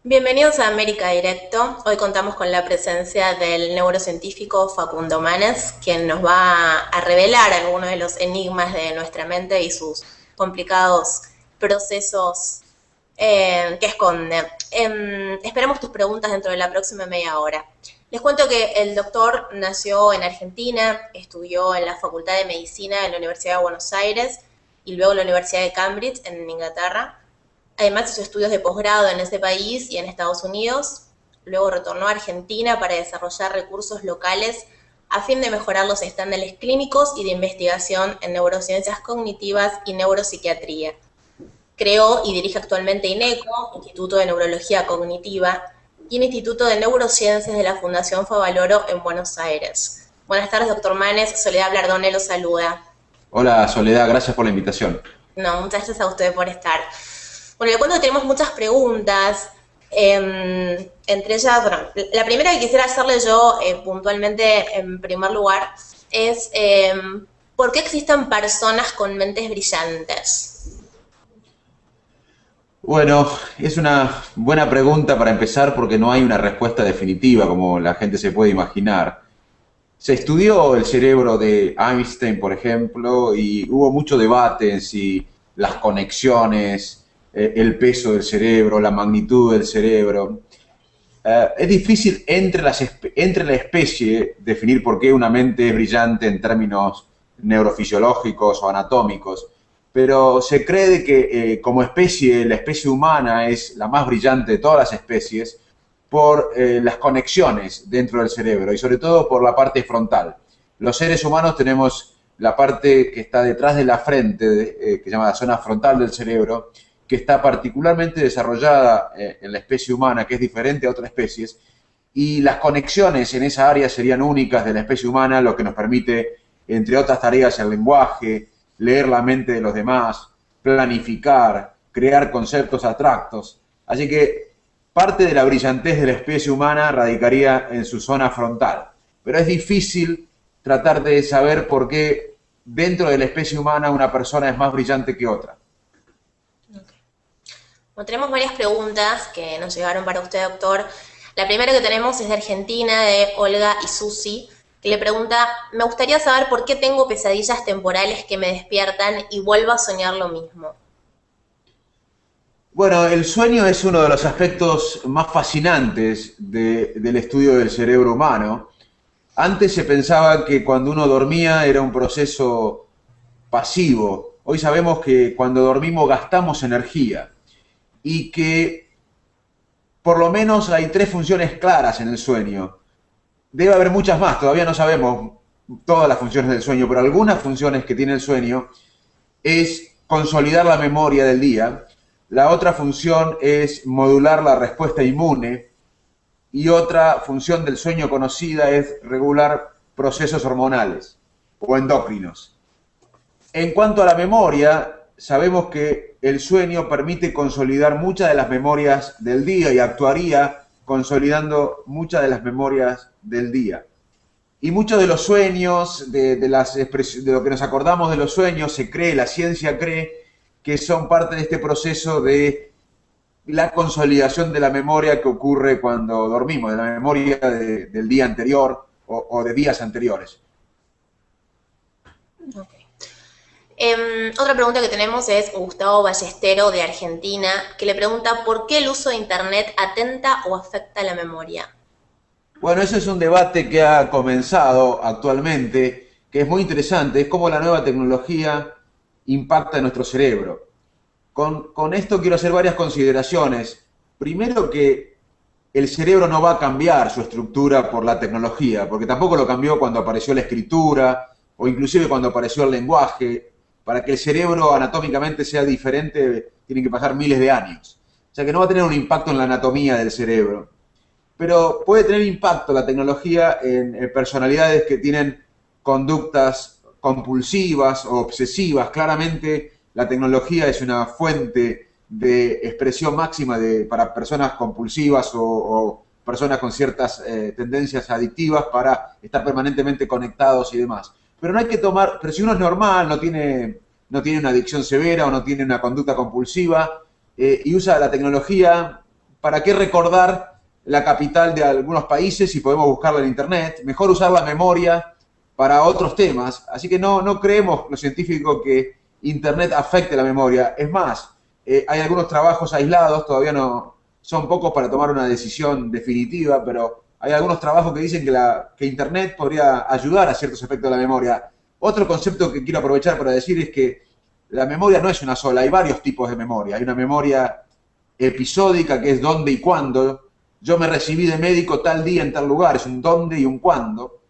Bienvenidos a América Directo. Hoy contamos con la presencia del neurocientífico Facundo Manes, quien nos va a revelar algunos de los enigmas de nuestra mente y sus complicados procesos que esconde. Esperamos tus preguntas dentro de la próxima media hora. Les cuento que el doctor nació en Argentina, estudió en la Facultad de Medicina de la Universidad de Buenos Aires y luego en la Universidad de Cambridge en Inglaterra. Además hizo estudios de posgrado en ese país y en Estados Unidos. Luego retornó a Argentina para desarrollar recursos locales a fin de mejorar los estándares clínicos y de investigación en neurociencias cognitivas y neuropsiquiatría. Creó y dirige actualmente INECO, Instituto de Neurología Cognitiva, y el Instituto de Neurociencias de la Fundación Favaloro en Buenos Aires. Buenas tardes, doctor Manes. Soledad Blardone lo saluda. Hola Soledad, gracias por la invitación. No, muchas gracias a usted por estar. Bueno, le cuento que tenemos muchas preguntas, entre ellas, bueno, la primera que quisiera hacerle yo puntualmente en primer lugar es ¿por qué existen personas con mentes brillantes? Bueno, es una buena pregunta para empezar porque no hay una respuesta definitiva como la gente se puede imaginar. Se estudió el cerebro de Einstein, por ejemplo, y hubo mucho debate en si las conexiones, el peso del cerebro, la magnitud del cerebro. Es difícil entre la especie definir por qué una mente es brillante en términos neurofisiológicos o anatómicos, pero se cree de que como especie, la especie humana es la más brillante de todas las especies por las conexiones dentro del cerebro y sobre todo por la parte frontal. Los seres humanos tenemos la parte que está detrás de la frente, que se llama la zona frontal del cerebro, que está particularmente desarrollada en la especie humana, que es diferente a otras especies, y las conexiones en esa área serían únicas de la especie humana, lo que nos permite, entre otras tareas, el lenguaje, leer la mente de los demás, planificar, crear conceptos abstractos. Así que parte de la brillantez de la especie humana radicaría en su zona frontal. Pero es difícil tratar de saber por qué dentro de la especie humana una persona es más brillante que otra. Bueno, tenemos varias preguntas que nos llegaron para usted, doctor. La primera que tenemos es de Argentina, de Olga y Susi, que le pregunta, me gustaría saber por qué tengo pesadillas temporales que me despiertan y vuelvo a soñar lo mismo. Bueno, el sueño es uno de los aspectos más fascinantes del estudio del cerebro humano. Antes se pensaba que cuando uno dormía era un proceso pasivo. Hoy sabemos que cuando dormimos gastamos energía y que por lo menos hay tres funciones claras en el sueño. Debe haber muchas más, todavía no sabemos todas las funciones del sueño, pero algunas funciones que tiene el sueño es consolidar la memoria del día. La otra función es modular la respuesta inmune y otra función del sueño conocida es regular procesos hormonales o endocrinos. En cuanto a la memoria, sabemos que el sueño permite consolidar muchas de las memorias del día y actuaría consolidando muchas de las memorias del día. Y muchos de los sueños, de lo que nos acordamos de los sueños, se cree, la ciencia cree que son parte de este proceso de la consolidación de la memoria que ocurre cuando dormimos, de la memoria del día anterior o de días anteriores. Okay. Otra pregunta que tenemos es Gustavo Ballestero de Argentina, que le pregunta ¿por qué el uso de Internet atenta o afecta la memoria? Bueno, ese es un debate que ha comenzado actualmente, que es muy interesante, es cómo la nueva tecnología impacta en nuestro cerebro. Con esto quiero hacer varias consideraciones. Primero que el cerebro no va a cambiar su estructura por la tecnología, porque tampoco lo cambió cuando apareció la escritura o inclusive cuando apareció el lenguaje. Para que el cerebro anatómicamente sea diferente, tienen que pasar miles de años. O sea que no va a tener un impacto en la anatomía del cerebro. Pero puede tener impacto la tecnología en personalidades que tienen conductas compulsivas o obsesivas. Claramente la tecnología es una fuente de expresión máxima para personas compulsivas o personas con ciertas tendencias adictivas para estar permanentemente conectados y demás. Pero no hay que tomar, pero si uno es normal, no tiene una adicción severa o no tiene una conducta compulsiva y usa la tecnología ¿para qué recordar la capital de algunos países si podemos buscarla en Internet? Mejor usar la memoria para otros temas. Así que no creemos los científicos que Internet afecte la memoria. Es más, hay algunos trabajos aislados, todavía no son pocos para tomar una decisión definitiva, pero hay algunos trabajos que dicen que Internet podría ayudar a ciertos efectos de la memoria. Otro concepto que quiero aprovechar para decir es que la memoria no es una sola, hay varios tipos de memoria. Hay una memoria episódica, que es dónde y cuándo. Yo me recibí de médico tal día en tal lugar, es un dónde y un cuándo.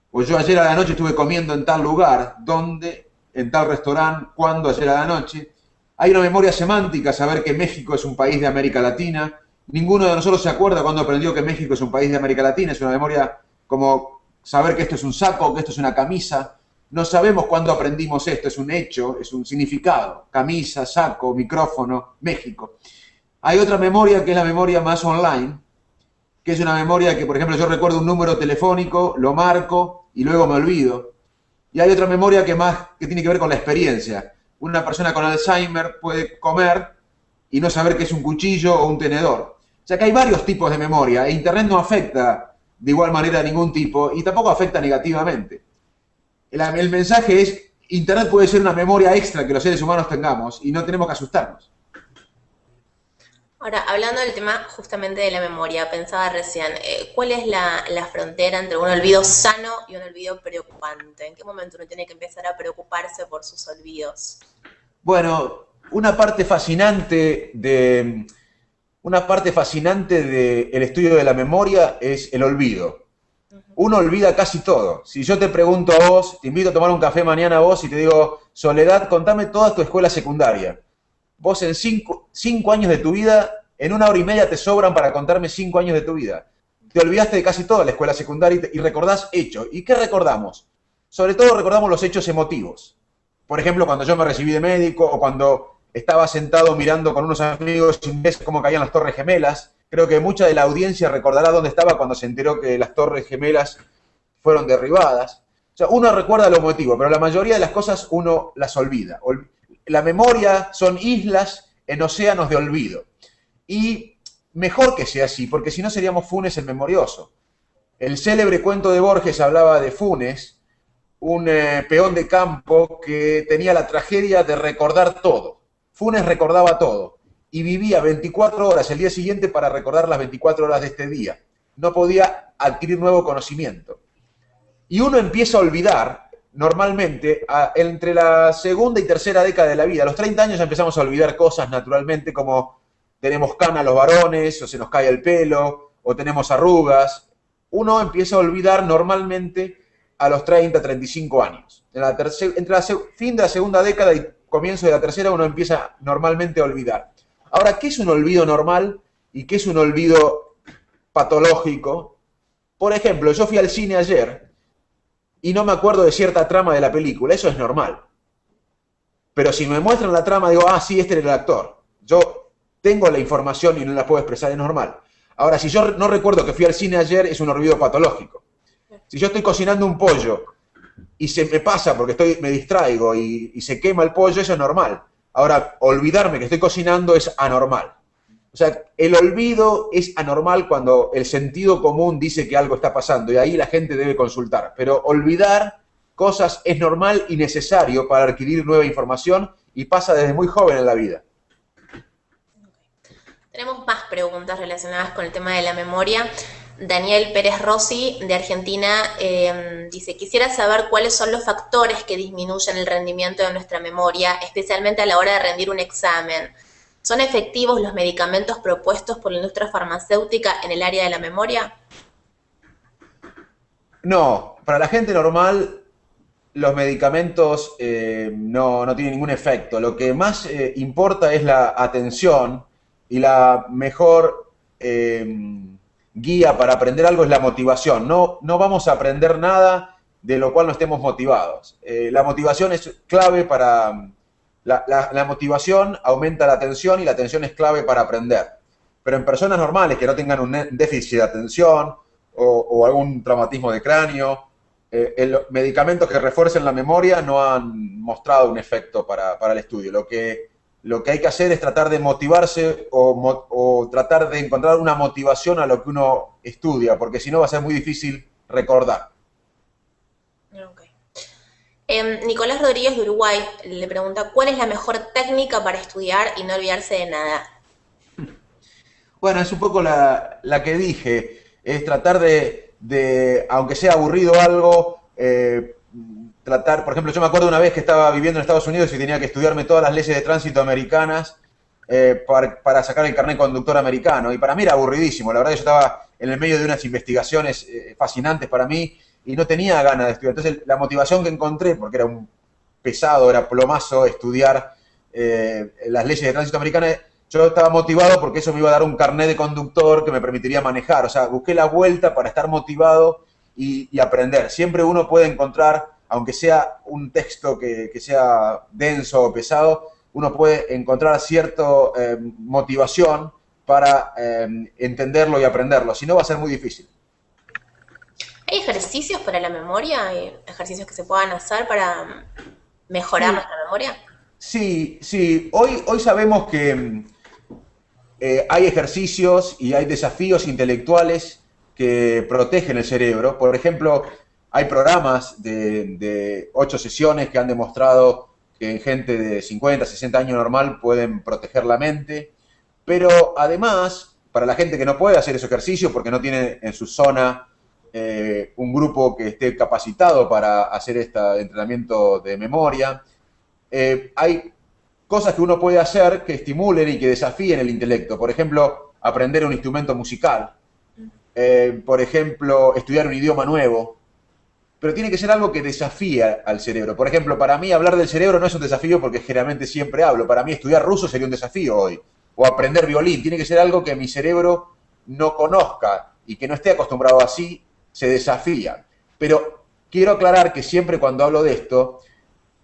O yo ayer a la noche estuve comiendo en tal lugar, dónde, en tal restaurante, cuándo, ayer a la noche. Hay una memoria semántica, saber que México es un país de América Latina. Ninguno de nosotros se acuerda cuando aprendió que México es un país de América Latina. Es una memoria como saber que esto es un saco, que esto es una camisa. No sabemos cuándo aprendimos esto, es un hecho, es un significado. Camisa, saco, micrófono, México. Hay otra memoria que es la memoria más online, que es una memoria que, por ejemplo, yo recuerdo un número telefónico, lo marco y luego me olvido. Y hay otra memoria que tiene que ver con la experiencia. Una persona con Alzheimer puede comer y no saber qué es un cuchillo o un tenedor. O sea que hay varios tipos de memoria. Internet no afecta de igual manera a ningún tipo y tampoco afecta negativamente. El mensaje es, Internet puede ser una memoria extra que los seres humanos tengamos y no tenemos que asustarnos. Ahora, hablando del tema justamente de la memoria, pensaba recién, ¿cuál es la frontera entre un olvido sano y un olvido preocupante? ¿En qué momento uno tiene que empezar a preocuparse por sus olvidos? Bueno, una parte fascinante del estudio de la memoria es el olvido. Uno olvida casi todo. Si yo te pregunto a vos, te invito a tomar un café mañana a vos y te digo, Soledad, contame toda tu escuela secundaria. Vos en 5 años de tu vida, en 1 hora y media te sobran para contarme 5 años de tu vida. Te olvidaste de casi toda la escuela secundaria y recordás hechos. ¿Y qué recordamos? Sobre todo recordamos los hechos emotivos. Por ejemplo, cuando yo me recibí de médico o cuando estaba sentado mirando con unos amigos sin ver cómo caían las Torres Gemelas. Creo que mucha de la audiencia recordará dónde estaba cuando se enteró que las Torres Gemelas fueron derribadas. O sea, uno recuerda lo emotivo, pero la mayoría de las cosas uno las olvida. La memoria son islas en océanos de olvido. Y mejor que sea así, porque si no seríamos Funes el memorioso. El célebre cuento de Borges hablaba de Funes, un peón de campo que tenía la tragedia de recordar todo. Funes recordaba todo y vivía 24 horas el día siguiente para recordar las 24 horas de este día. No podía adquirir nuevo conocimiento. Y uno empieza a olvidar, normalmente, entre la segunda y tercera década de la vida. A los 30 años empezamos a olvidar cosas naturalmente, como tenemos canas los varones, o se nos cae el pelo, o tenemos arrugas. Uno empieza a olvidar normalmente a los 30, 35 años. Entre el fin de la segunda década y comienzo de la tercera uno empieza normalmente a olvidar. Ahora, ¿qué es un olvido normal y qué es un olvido patológico? Por ejemplo, yo fui al cine ayer y no me acuerdo de cierta trama de la película, eso es normal. Pero si me muestran la trama, digo, ah, sí, este era el actor. Yo tengo la información y no la puedo expresar, es normal. Ahora, si yo no recuerdo que fui al cine ayer, es un olvido patológico. Si yo estoy cocinando un pollo y se me pasa porque me distraigo y se quema el pollo, eso es normal. Ahora, olvidarme que estoy cocinando es anormal. O sea, el olvido es anormal cuando el sentido común dice que algo está pasando y ahí la gente debe consultar. Pero olvidar cosas es normal y necesario para adquirir nueva información y pasa desde muy joven en la vida. Tenemos más preguntas relacionadas con el tema de la memoria. Daniel Pérez Rossi, de Argentina, dice, quisiera saber cuáles son los factores que disminuyen el rendimiento de nuestra memoria, especialmente a la hora de rendir un examen. ¿Son efectivos los medicamentos propuestos por la industria farmacéutica en el área de la memoria? No, para la gente normal los medicamentos no tienen ningún efecto. Lo que más importa es la atención y la mejor guía para aprender algo es la motivación. No vamos a aprender nada de lo cual no estemos motivados. La motivación es clave para... La motivación aumenta la atención y la atención es clave para aprender. Pero en personas normales que no tengan un déficit de atención o algún traumatismo de cráneo, medicamentos que refuercen la memoria no han mostrado un efecto para el estudio. Lo que lo que hay que hacer es tratar de motivarse o tratar de encontrar una motivación a lo que uno estudia, porque si no va a ser muy difícil recordar. Okay. Nicolás Rodríguez de Uruguay le pregunta, ¿cuál es la mejor técnica para estudiar y no olvidarse de nada? Bueno, es un poco la que dije, es tratar aunque sea aburrido algo, tratar, por ejemplo, yo me acuerdo una vez que estaba viviendo en Estados Unidos y tenía que estudiarme todas las leyes de tránsito americanas para sacar el carnet conductor americano, y para mí era aburridísimo, la verdad que yo estaba en el medio de unas investigaciones fascinantes para mí y no tenía ganas de estudiar. Entonces la motivación que encontré, porque era un pesado, era plomazo estudiar las leyes de tránsito americanas, yo estaba motivado porque eso me iba a dar un carnet de conductor que me permitiría manejar. O sea, busqué la vuelta para estar motivado y aprender. Siempre uno puede encontrar, aunque sea un texto que sea denso o pesado, uno puede encontrar cierta motivación para entenderlo y aprenderlo. Si no, va a ser muy difícil. ¿Hay ejercicios para la memoria? ¿Hay ejercicios que se puedan hacer para mejorar Sí, nuestra memoria? sí, sí. Hoy sabemos que hay ejercicios y hay desafíos intelectuales que protegen el cerebro. Por ejemplo, hay programas de 8 sesiones que han demostrado que en gente de 50, 60 años normal pueden proteger la mente. Pero además, para la gente que no puede hacer ese ejercicio porque no tiene en su zona un grupo que esté capacitado para hacer este entrenamiento de memoria, hay cosas que uno puede hacer que estimulen y que desafíen el intelecto. Por ejemplo, aprender un instrumento musical. Por ejemplo, estudiar un idioma nuevo. Pero tiene que ser algo que desafíe al cerebro. Por ejemplo, para mí hablar del cerebro no es un desafío porque generalmente siempre hablo. Para mí estudiar ruso sería un desafío hoy. O aprender violín. Tiene que ser algo que mi cerebro no conozca y que no esté acostumbrado así, se desafía. Pero quiero aclarar que siempre cuando hablo de esto,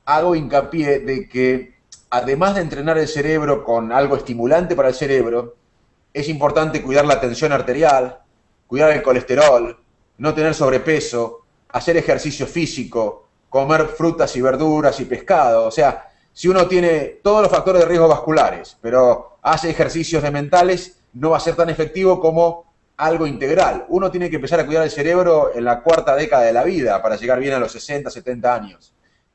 hago hincapié de que además de entrenar el cerebro con algo estimulante para el cerebro, es importante cuidar la tensión arterial, cuidar el colesterol, no tener sobrepeso, hacer ejercicio físico, comer frutas y verduras y pescado. O sea, si uno tiene todos los factores de riesgo vasculares, pero hace ejercicios de mentales, no va a ser tan efectivo como algo integral. Uno tiene que empezar a cuidar el cerebro en la cuarta década de la vida para llegar bien a los 60, 70 años.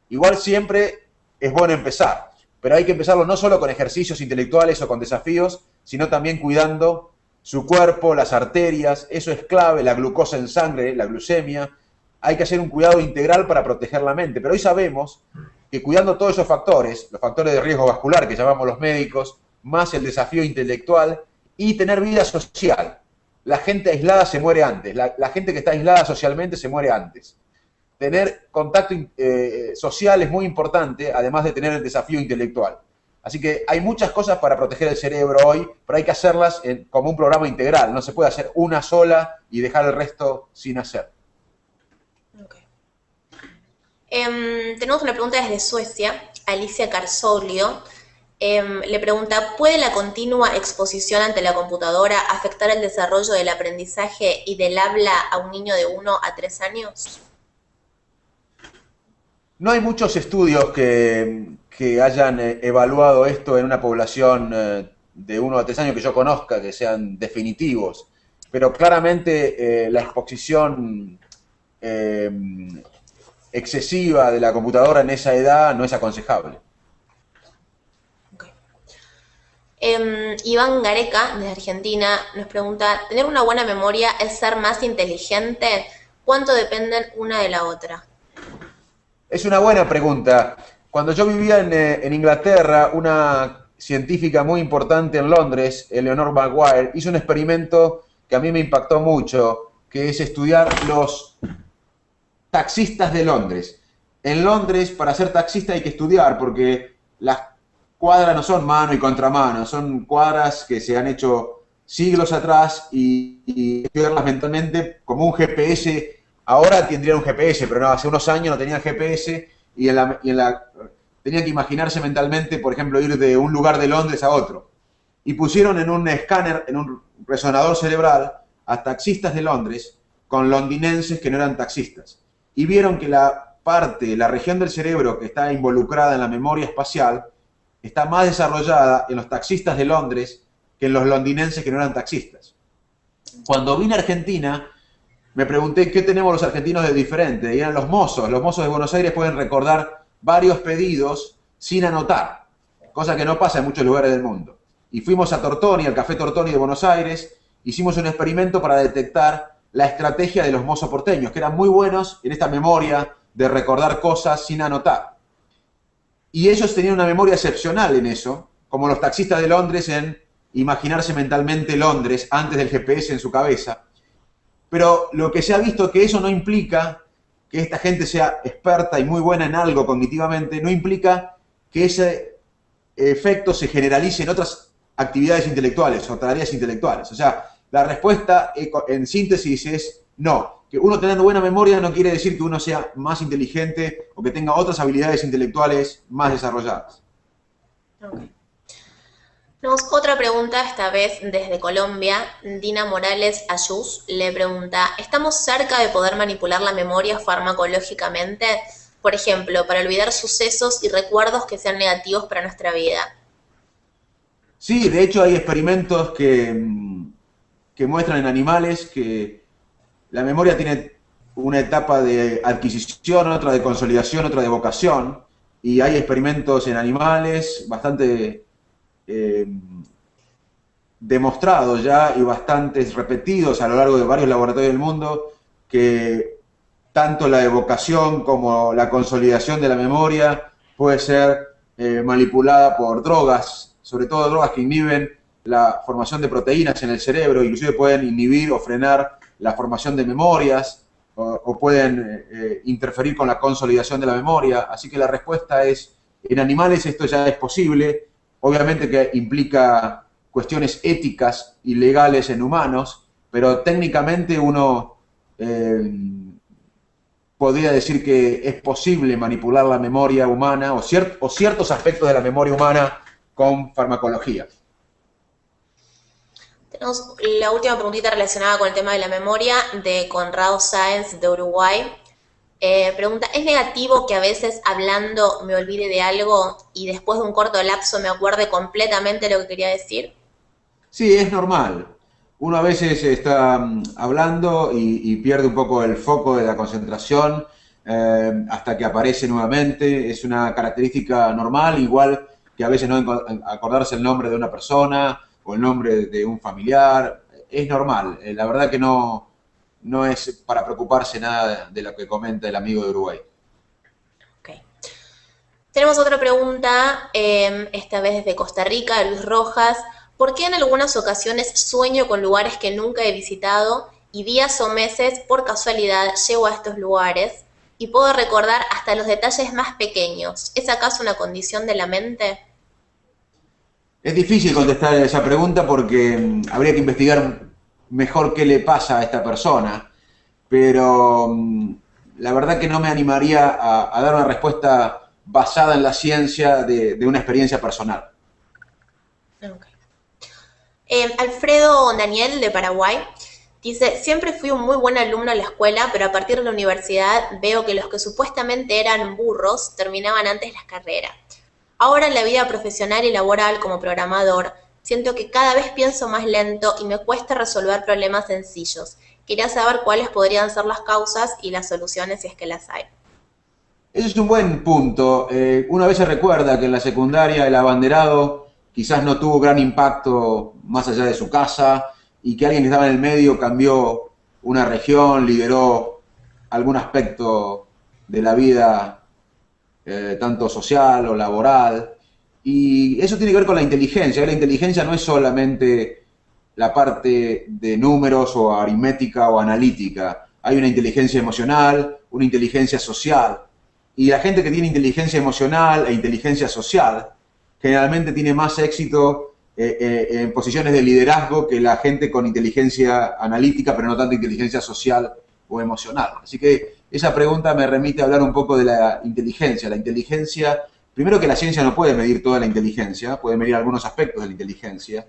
Igual siempre es bueno empezar, pero hay que empezarlo no solo con ejercicios intelectuales o con desafíos, sino también cuidando su cuerpo, las arterias, eso es clave, la glucosa en sangre, la glucemia. Hay que hacer un cuidado integral para proteger la mente, pero hoy sabemos que cuidando todos esos factores, los factores de riesgo vascular que llamamos los médicos, más el desafío intelectual y tener vida social. La gente aislada se muere antes, la gente que está aislada socialmente se muere antes. Tener contacto social es muy importante, además de tener el desafío intelectual. Así que hay muchas cosas para proteger el cerebro hoy, pero hay que hacerlas como un programa integral. No se puede hacer una sola y dejar el resto sin hacer. Okay. Tenemos una pregunta desde Suecia, Alicia Carsolio. Le pregunta, ¿puede la continua exposición ante la computadora afectar el desarrollo del aprendizaje y del habla a un niño de 1 a 3 años? No hay muchos estudios que hayan evaluado esto en una población de 1 a 3 años que yo conozca, que sean definitivos, pero claramente la exposición excesiva de la computadora en esa edad no es aconsejable. Okay. Iván Gareca, de Argentina, nos pregunta, ¿tener una buena memoria es ser más inteligente? ¿Cuánto dependen una de la otra? Es una buena pregunta. Cuando yo vivía en Inglaterra, una científica muy importante en Londres, Eleanor Maguire, hizo un experimento que a mí me impactó mucho, que es estudiar los taxistas de Londres. En Londres, para ser taxista hay que estudiar, porque las cuadras no son mano y contramano, son cuadras que se han hecho siglos atrás y estudiarlas mentalmente como un GPS. Ahora tendrían un GPS, pero no, hace unos años no tenían GPS tenían que imaginarse mentalmente, por ejemplo, ir de un lugar de Londres a otro. Y pusieron en un escáner, en un resonador cerebral, a taxistas de Londres con londinenses que no eran taxistas. Y vieron que la región del cerebro que está involucrada en la memoria espacial, está más desarrollada en los taxistas de Londres que en los londinenses que no eran taxistas. Cuando vine a Argentina, me pregunté qué tenemos los argentinos de diferente, y eran los mozos. Los mozos de Buenos Aires pueden recordar varios pedidos sin anotar, cosa que no pasa en muchos lugares del mundo. Y fuimos a Tortoni, al Café Tortoni de Buenos Aires, hicimos un experimento para detectar la estrategia de los mozos porteños, que eran muy buenos en esta memoria de recordar cosas sin anotar. Y ellos tenían una memoria excepcional en eso, como los taxistas de Londres en imaginarse mentalmente Londres antes del GPS en su cabeza. Pero lo que se ha visto es que eso no implica que esta gente sea experta y muy buena en algo cognitivamente, no implica que ese efecto se generalice en otras actividades intelectuales o tareas intelectuales. O sea, la respuesta en síntesis es no. Que uno teniendo buena memoria no quiere decir que uno sea más inteligente o que tenga otras habilidades intelectuales más desarrolladas. Okay. Tenemos otra pregunta, esta vez desde Colombia. Dina Morales Ayús le pregunta, ¿estamos cerca de poder manipular la memoria farmacológicamente? Por ejemplo, para olvidar sucesos y recuerdos que sean negativos para nuestra vida. Sí, de hecho hay experimentos que muestran en animales que la memoria tiene una etapa de adquisición, otra de consolidación, otra de evocación, y hay experimentos en animales bastante demostrados ya y bastantes repetidos a lo largo de varios laboratorios del mundo, que tanto la evocación como la consolidación de la memoria puede ser manipulada por drogas, sobre todo drogas que inhiben la formación de proteínas en el cerebro, inclusive pueden inhibir o frenar la formación de memorias o pueden interferir con la consolidación de la memoria. Así que la respuesta es, en animales esto ya es posible, obviamente que implica cuestiones éticas y legales en humanos, pero técnicamente uno podría decir que es posible manipular la memoria humana o ciertos aspectos de la memoria humana con farmacología. Tenemos la última preguntita relacionada con el tema de la memoria de Conrado Sáenz de Uruguay. Pregunta, ¿es negativo que a veces hablando me olvide de algo y después de un corto lapso me acuerde completamente lo que quería decir? Sí, es normal. Uno a veces está hablando y pierde un poco el foco de la concentración hasta que aparece nuevamente. Es una característica normal, igual que a veces no acordarse el nombre de una persona o el nombre de un familiar. Es normal. La verdad que no es para preocuparse nada de lo que comenta el amigo de Uruguay. Okay. Tenemos otra pregunta, esta vez desde Costa Rica, de Luis Rojas. ¿Por qué en algunas ocasiones sueño con lugares que nunca he visitado y días o meses, por casualidad, llego a estos lugares y puedo recordar hasta los detalles más pequeños? ¿Es acaso una condición de la mente? Es difícil contestar esa pregunta porque habría que investigar mejor qué le pasa a esta persona, pero la verdad que no me animaría a dar una respuesta basada en la ciencia de una experiencia personal. Okay. Alfredo Daniel de Paraguay dice, siempre fui un muy buen alumno en la escuela, pero a partir de la universidad veo que los que supuestamente eran burros terminaban antes las carreras. Ahora en la vida profesional y laboral como programador, siento que cada vez pienso más lento y me cuesta resolver problemas sencillos. Quería saber cuáles podrían ser las causas y las soluciones si es que las hay. Ese es un buen punto. Una vez se recuerda que en la secundaria el abanderado quizás no tuvo gran impacto más allá de su casa y que alguien que estaba en el medio cambió una región, lideró algún aspecto de la vida tanto social o laboral. Y eso tiene que ver con la inteligencia. La inteligencia no es solamente la parte de números o aritmética o analítica. Hay una inteligencia emocional, una inteligencia social. Y la gente que tiene inteligencia emocional e inteligencia social generalmente tiene más éxito en posiciones de liderazgo que la gente con inteligencia analítica, pero no tanta inteligencia social o emocional. Así que esa pregunta me remite a hablar un poco de la inteligencia. La inteligencia, primero que la ciencia no puede medir toda la inteligencia, puede medir algunos aspectos de la inteligencia,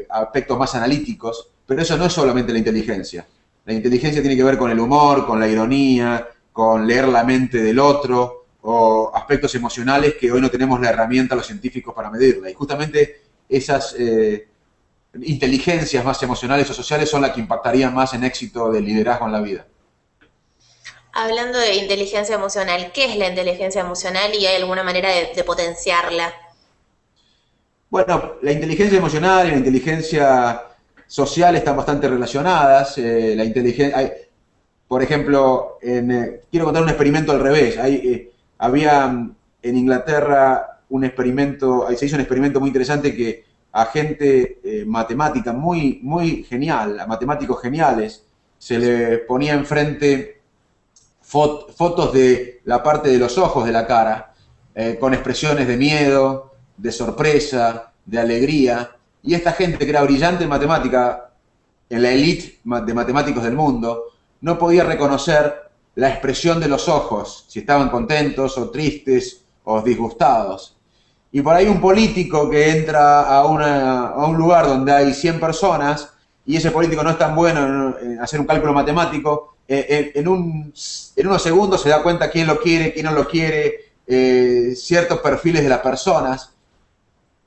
aspectos más analíticos, pero eso no es solamente la inteligencia. La inteligencia tiene que ver con el humor, con la ironía, con leer la mente del otro, o aspectos emocionales que hoy no tenemos la herramienta los científicos para medirla. Y justamente esas inteligencias más emocionales o sociales son las que impactarían más en éxito del liderazgo en la vida. Hablando de inteligencia emocional, ¿qué es la inteligencia emocional y hay alguna manera de potenciarla? Bueno, la inteligencia emocional y la inteligencia social están bastante relacionadas. Por ejemplo, quiero contar un experimento al revés. Había en Inglaterra un experimento, se hizo un experimento muy interesante que a gente matemática muy genial, a matemáticos geniales, se le ponía enfrente fotos de la parte de los ojos de la cara, con expresiones de miedo, de sorpresa, de alegría, y esta gente que era brillante en matemática, en la élite de matemáticos del mundo, no podía reconocer la expresión de los ojos, si estaban contentos o tristes o disgustados. Y por ahí un político que entra a un lugar donde hay 100 personas y ese político no es tan bueno en hacer un cálculo matemático, en unos segundos se da cuenta quién lo quiere, quién no lo quiere, ciertos perfiles de las personas,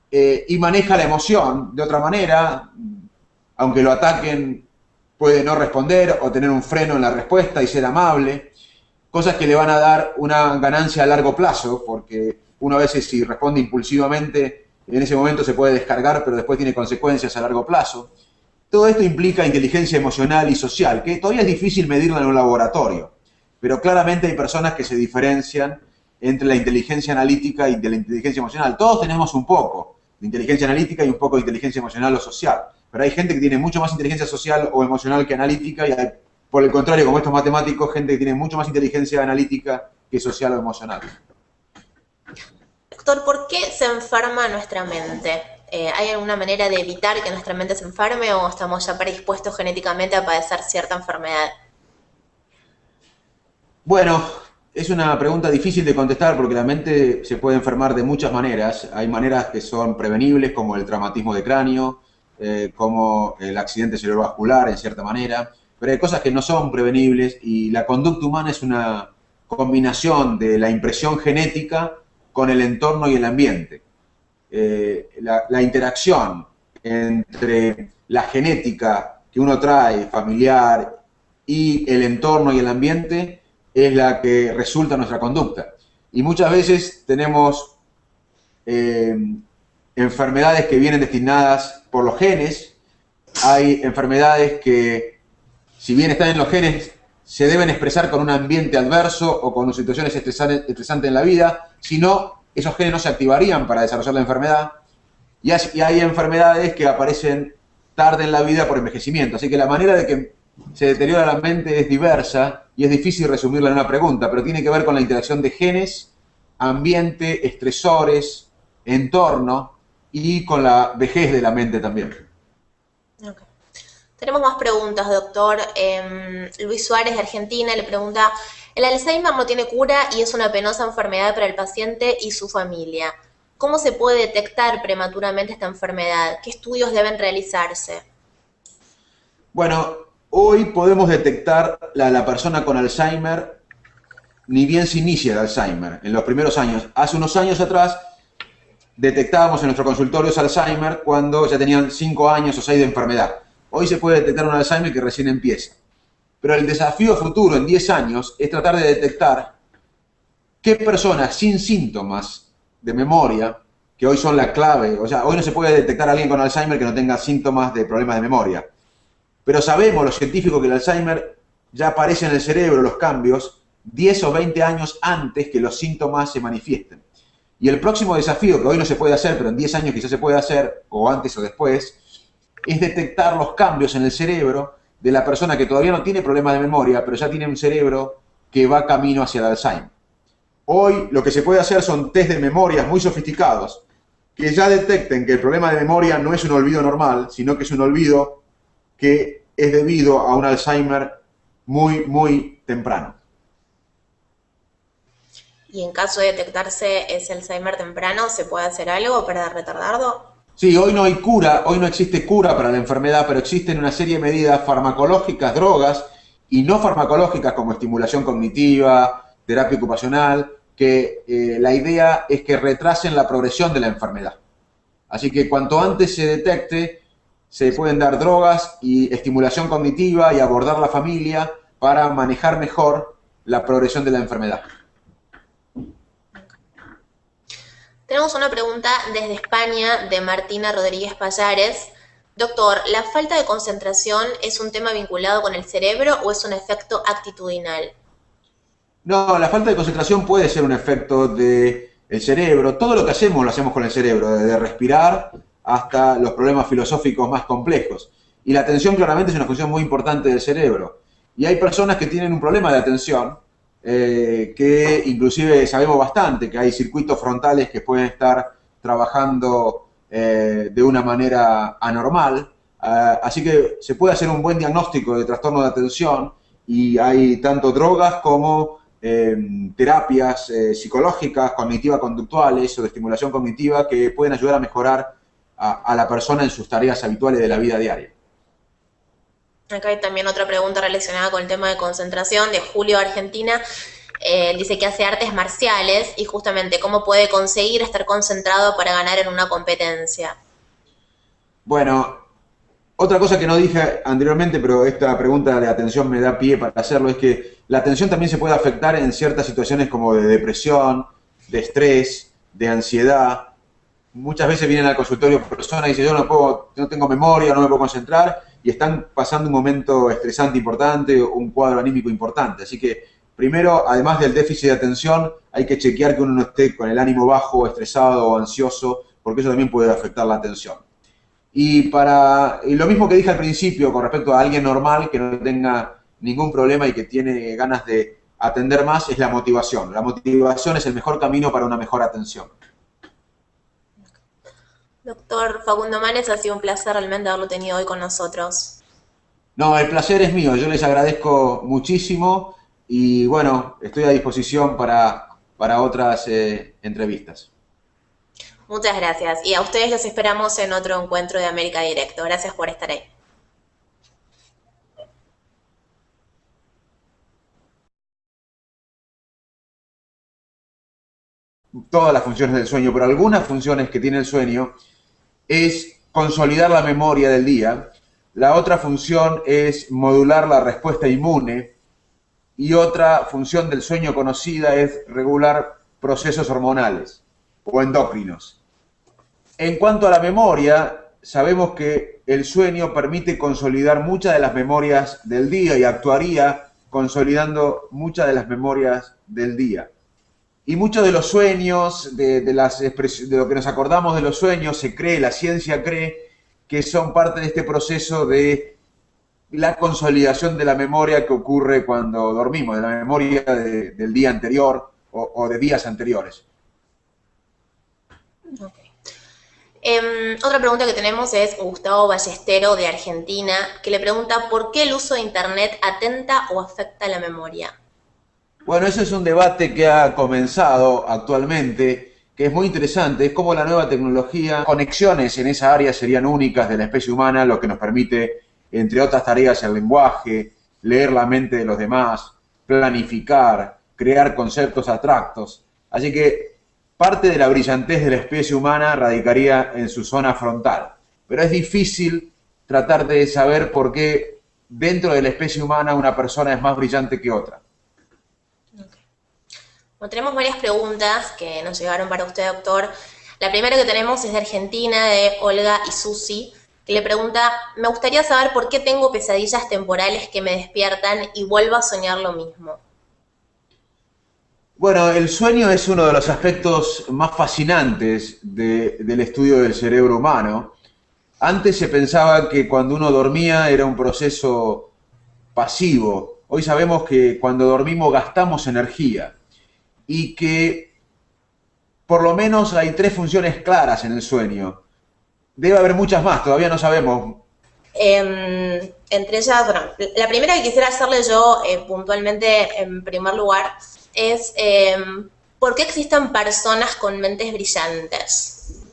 y maneja la emoción de otra manera. Aunque lo ataquen, puede no responder o tener un freno en la respuesta y ser amable, cosas que le van a dar una ganancia a largo plazo, porque uno a veces si responde impulsivamente, en ese momento se puede descargar, pero después tiene consecuencias a largo plazo. Todo esto implica inteligencia emocional y social, que todavía es difícil medirla en un laboratorio, pero claramente hay personas que se diferencian entre la inteligencia analítica y de la inteligencia emocional. Todos tenemos un poco de inteligencia analítica y un poco de inteligencia emocional o social, pero hay gente que tiene mucho más inteligencia social o emocional que analítica, y hay, por el contrario, como estos matemáticos, gente que tiene mucho más inteligencia analítica que social o emocional. Doctor, ¿por qué se enferma nuestra mente? ¿Hay alguna manera de evitar que nuestra mente se enferme o estamos ya predispuestos genéticamente a padecer cierta enfermedad? Bueno, es una pregunta difícil de contestar porque la mente se puede enfermar de muchas maneras. Hay maneras que son prevenibles, como el traumatismo de cráneo, como el accidente cerebrovascular en cierta manera, pero hay cosas que no son prevenibles, y la conducta humana es una combinación de la impresión genética con el entorno y el ambiente. La interacción entre la genética que uno trae, familiar, y el entorno y el ambiente es la que resulta en nuestra conducta. Y muchas veces tenemos enfermedades que vienen destinadas por los genes. Hay enfermedades que, si bien están en los genes, se deben expresar con un ambiente adverso o con situaciones estresantes en la vida, si no, esos genes no se activarían para desarrollar la enfermedad. Y hay enfermedades que aparecen tarde en la vida por envejecimiento. Así que la manera de que se deteriora la mente es diversa y es difícil resumirla en una pregunta, pero tiene que ver con la interacción de genes, ambiente, estresores, entorno y con la vejez de la mente también. Okay. Tenemos más preguntas, doctor. Luis Suárez, de Argentina, le pregunta: el Alzheimer no tiene cura y es una penosa enfermedad para el paciente y su familia. ¿Cómo se puede detectar prematuramente esta enfermedad? ¿Qué estudios deben realizarse? Bueno, hoy podemos detectar la persona con Alzheimer ni bien se inicia el Alzheimer, en los primeros años. Hace unos años atrás detectábamos en nuestro consultorio Alzheimer cuando ya tenían 5 años o 6 de enfermedad. Hoy se puede detectar un Alzheimer que recién empieza. Pero el desafío futuro en 10 años es tratar de detectar qué personas sin síntomas de memoria, que hoy son la clave, o sea, hoy no se puede detectar a alguien con Alzheimer que no tenga síntomas de problemas de memoria. Pero sabemos los científicos que el Alzheimer ya aparece en el cerebro, los cambios, 10 o 20 años antes que los síntomas se manifiesten. Y el próximo desafío, que hoy no se puede hacer, pero en 10 años quizás se puede hacer, o antes o después, es detectar los cambios en el cerebro de la persona que todavía no tiene problemas de memoria, pero ya tiene un cerebro que va camino hacia el Alzheimer. Hoy lo que se puede hacer son test de memorias muy sofisticados que ya detecten que el problema de memoria no es un olvido normal, sino que es un olvido que es debido a un Alzheimer muy temprano. Y en caso de detectarse ese Alzheimer temprano, ¿se puede hacer algo para retardarlo? Sí, hoy no hay cura, hoy no existe cura para la enfermedad, pero existen una serie de medidas farmacológicas, drogas, y no farmacológicas como estimulación cognitiva, terapia ocupacional, que la idea es que retrasen la progresión de la enfermedad. Así que cuanto antes se detecte, se pueden dar drogas y estimulación cognitiva y abordar la familia para manejar mejor la progresión de la enfermedad. Tenemos una pregunta desde España de Martina Rodríguez Payares. Doctor, ¿la falta de concentración es un tema vinculado con el cerebro o es un efecto actitudinal? No, la falta de concentración puede ser un efecto del cerebro. Todo lo que hacemos lo hacemos con el cerebro, desde respirar hasta los problemas filosóficos más complejos. Y la atención claramente es una función muy importante del cerebro. Y hay personas que tienen un problema de atención, que inclusive sabemos bastante, que hay circuitos frontales que pueden estar trabajando de una manera anormal. Así que se puede hacer un buen diagnóstico de trastorno de atención y hay tanto drogas como terapias psicológicas, cognitivas conductuales o de estimulación cognitiva que pueden ayudar a mejorar a la persona en sus tareas habituales de la vida diaria. Acá hay también otra pregunta relacionada con el tema de concentración de Julio Argentina. Dice que hace artes marciales y justamente cómo puede conseguir estar concentrado para ganar en una competencia. Bueno, otra cosa que no dije anteriormente, pero esta pregunta de atención me da pie para hacerlo, es que la atención también se puede afectar en ciertas situaciones como de depresión, de estrés, de ansiedad. Muchas veces vienen al consultorio personas y dicen, yo no tengo memoria, no me puedo concentrar, y están pasando un momento estresante importante, un cuadro anímico importante. Así que, primero, además del déficit de atención, hay que chequear que uno no esté con el ánimo bajo, estresado o ansioso, porque eso también puede afectar la atención. Y lo mismo que dije al principio con respecto a alguien normal que no tenga ningún problema y que tiene ganas de atender más, es la motivación. La motivación es el mejor camino para una mejor atención. Doctor Facundo Manes, ha sido un placer realmente haberlo tenido hoy con nosotros. No, el placer es mío, yo les agradezco muchísimo y bueno, estoy a disposición para otras entrevistas. Muchas gracias. Y a ustedes los esperamos en otro encuentro de América Directo. Gracias por estar ahí. Todas las funciones del sueño, pero algunas funciones que tiene el sueño es consolidar la memoria del día, la otra función es modular la respuesta inmune y otra función del sueño conocida es regular procesos hormonales o endocrinos. En cuanto a la memoria, sabemos que el sueño permite consolidar muchas de las memorias del día y actuaría consolidando muchas de las memorias del día. Y muchos de los sueños, de lo que nos acordamos de los sueños, la ciencia cree que son parte de este proceso de la consolidación de la memoria que ocurre cuando dormimos, de la memoria del día anterior o de días anteriores. Okay. Otra pregunta que tenemos es Gustavo Ballestero de Argentina, que le pregunta ¿por qué el uso de Internet atenta o afecta la memoria? Bueno, ese es un debate que ha comenzado actualmente, que es muy interesante, es como la nueva tecnología, conexiones en esa área serían únicas de la especie humana, lo que nos permite, entre otras tareas, el lenguaje, leer la mente de los demás, planificar, crear conceptos abstractos. Así que parte de la brillantez de la especie humana radicaría en su zona frontal. Pero es difícil tratar de saber por qué dentro de la especie humana una persona es más brillante que otra. Bueno, tenemos varias preguntas que nos llegaron para usted, doctor. La primera que tenemos es de Argentina, de Olga y Susi, que le pregunta, me gustaría saber por qué tengo pesadillas temporales que me despiertan y vuelvo a soñar lo mismo. Bueno, el sueño es uno de los aspectos más fascinantes del estudio del cerebro humano. Antes se pensaba que cuando uno dormía era un proceso pasivo. Hoy sabemos que cuando dormimos gastamos energía y que por lo menos hay 3 funciones claras en el sueño. Debe haber muchas más, todavía no sabemos. Entre ellas, bueno, la primera que quisiera hacerle yo puntualmente en primer lugar es ¿por qué existen personas con mentes brillantes?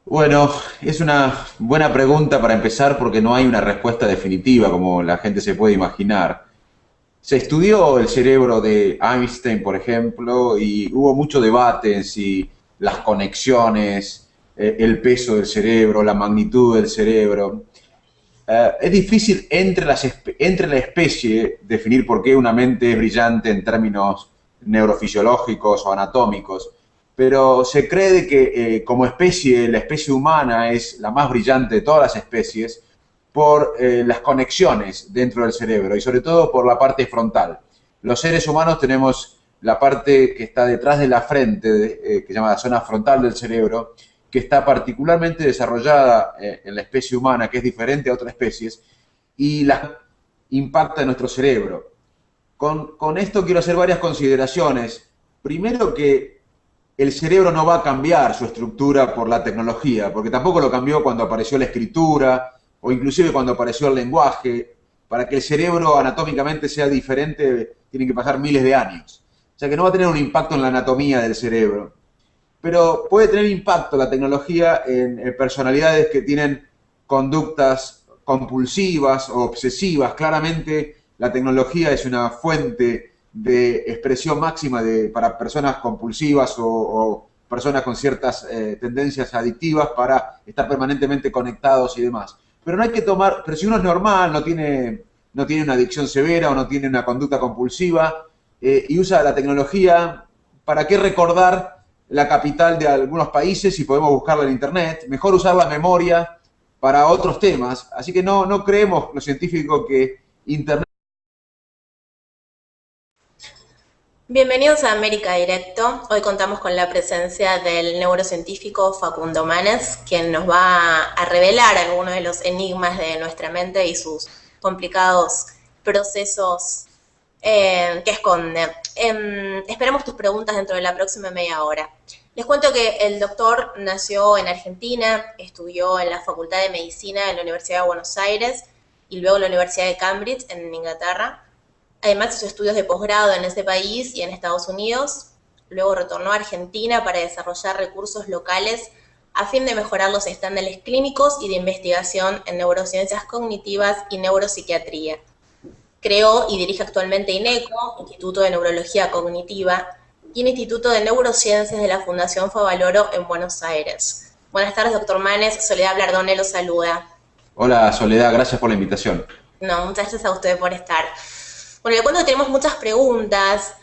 Bueno, es una buena pregunta para empezar porque no hay una respuesta definitiva como la gente se puede imaginar. Se estudió el cerebro de Einstein, por ejemplo, y hubo mucho debate en si las conexiones, el peso del cerebro, la magnitud del cerebro. Es difícil entre la especie definir por qué una mente es brillante en términos neurofisiológicos o anatómicos, pero se cree de que como especie, la especie humana es la más brillante de todas las especies por las conexiones dentro del cerebro y sobre todo por la parte frontal. Los seres humanos tenemos la parte que está detrás de la frente, que se llama la zona frontal del cerebro, que está particularmente desarrollada en la especie humana, que es diferente a otras especies, y la impacta en nuestro cerebro. Con esto quiero hacer varias consideraciones. Primero que el cerebro no va a cambiar su estructura por la tecnología, porque tampoco lo cambió cuando apareció la escritura o inclusive cuando apareció el lenguaje. Para que el cerebro anatómicamente sea diferente, tienen que pasar miles de años. O sea que no va a tener un impacto en la anatomía del cerebro. Pero puede tener impacto la tecnología en personalidades que tienen conductas compulsivas o obsesivas. Claramente la tecnología es una fuente de expresión máxima para personas compulsivas o personas con ciertas tendencias adictivas para estar permanentemente conectados y demás. Pero no hay que tomar, pero si uno es normal, no tiene una adicción severa o no tiene una conducta compulsiva y usa la tecnología, ¿para qué recordar la capital de algunos países si podemos buscarla en internet? Mejor usar la memoria para otros temas. Así que no creemos los científicos que internet. Bienvenidos a América Directo. Hoy contamos con la presencia del neurocientífico Facundo Manes, quien nos va a revelar algunos de los enigmas de nuestra mente y sus complicados procesos que esconde. Esperamos tus preguntas dentro de la próxima media hora. Les cuento que el doctor nació en Argentina, estudió en la Facultad de Medicina en la Universidad de Buenos Aires y luego en la Universidad de Cambridge en Inglaterra. Además hizo estudios de posgrado en ese país y en Estados Unidos. Luego retornó a Argentina para desarrollar recursos locales a fin de mejorar los estándares clínicos y de investigación en neurociencias cognitivas y neuropsiquiatría. Creó y dirige actualmente INECO, Instituto de Neurología Cognitiva, y el Instituto de Neurociencias de la Fundación Favaloro en Buenos Aires. Buenas tardes, doctor Manes. Soledad Blardone lo saluda. Hola Soledad, gracias por la invitación. No, muchas gracias a usted por estar. Bueno, le cuento que tenemos muchas preguntas.